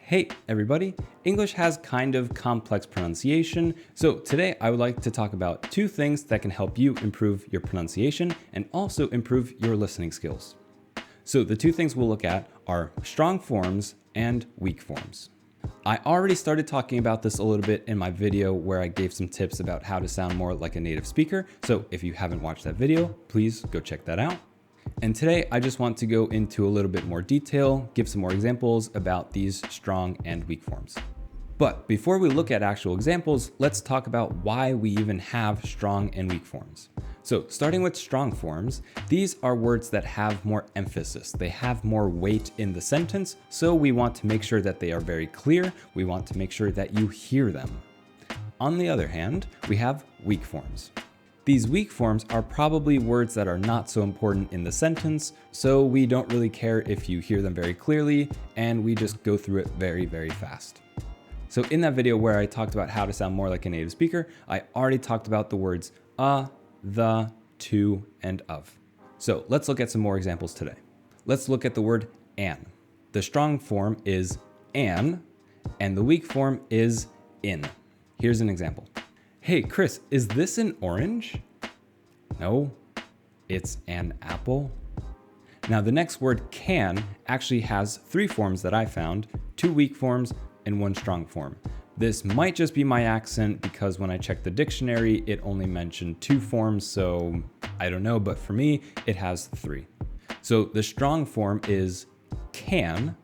Hey everybody, English has kind of complex pronunciation, so today I would like to talk about two things that can help you improve your pronunciation and also improve your listening skills. So the two things we'll look at are strong forms and weak forms. I already started talking about this a little bit in my video where I gave some tips about how to sound more like a native speaker, so if you haven't watched that video, please go check that out. And today I just want to go into a little bit more detail, give some more examples about these strong and weak forms. But before we look at actual examples, let's talk about why we even have strong and weak forms. So starting with strong forms, these are words that have more emphasis. They have more weight in the sentence, so we want to make sure that they are very clear. We want to make sure that you hear them. On the other hand, we have weak forms. These weak forms are probably words that are not so important in the sentence, so we don't really care if you hear them very clearly, and we just go through it very, very fast. So in that video where I talked about how to sound more like a native speaker, I already talked about the words the, to, and of. So let's look at some more examples today. Let's look at the word an. The strong form is an, and the weak form is in. Here's an example. Hey, Chris, is this an orange? No, it's an apple. Now the next word can actually has three forms that I found, two weak forms and one strong form. This might just be my accent because when I checked the dictionary, it only mentioned two forms, so I don't know, but for me, it has three. So the strong form is can,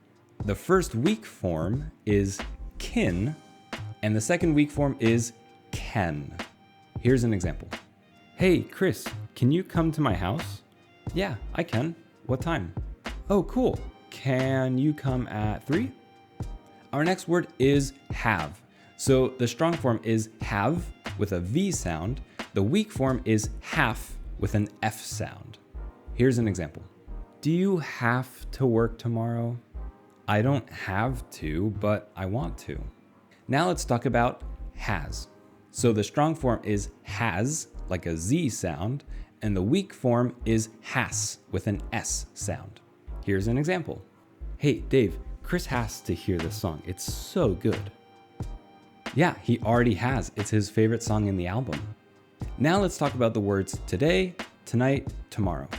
the first weak form is kin, and the second weak form is can. Here's an example. Hey, Chris, can you come to my house? Yeah, I can. What time? Oh, cool. Can you come at 3? Our next word is have. So the strong form is have with a V sound. The weak form is half with an F sound. Here's an example. Do you have to work tomorrow? I don't have to, but I want to. Now let's talk about has. So the strong form is has, like a Z sound, and the weak form is has with an S sound. Here's an example. Hey, Dave, Chris has to hear this song. It's so good. Yeah, he already has. It's his favorite song in the album. Now let's talk about the words today, tonight, tomorrow.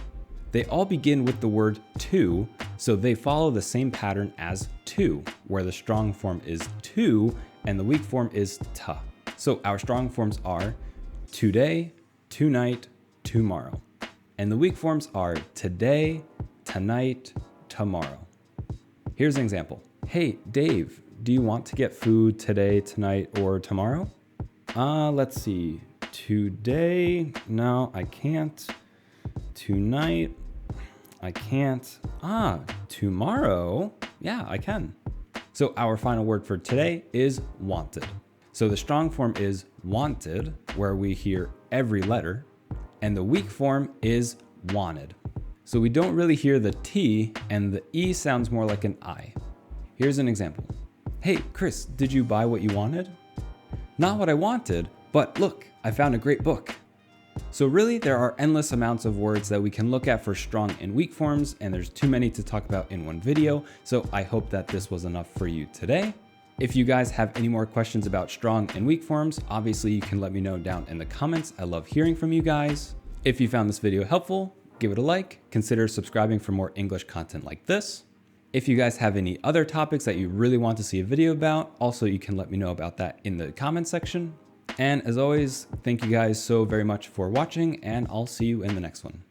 They all begin with the word to, so they follow the same pattern as to, where the strong form is to and the weak form is ta. So our strong forms are today, tonight, tomorrow. And the weak forms are today, tonight, tomorrow. Here's an example. Hey, Dave, do you want to get food today, tonight, or tomorrow? Let's see. Today, no, I can't. Tonight, I can't. Tomorrow, yeah, I can. So our final word for today is wanted. So the strong form is wanted, where we hear every letter, and the weak form is wanted. So we don't really hear the T, and the E sounds more like an I. Here's an example. Hey, Chris, did you buy what you wanted? Not what I wanted, but look, I found a great book. So really, there are endless amounts of words that we can look at for strong and weak forms, and there's too many to talk about in one video, so I hope that this was enough for you today. If you guys have any more questions about strong and weak forms, obviously you can let me know down in the comments. I love hearing from you guys. If you found this video helpful, give it a like, consider subscribing for more English content like this. If you guys have any other topics that you really want to see a video about, also you can let me know about that in the comment section. And as always, thank you guys so very much for watching, and I'll see you in the next one.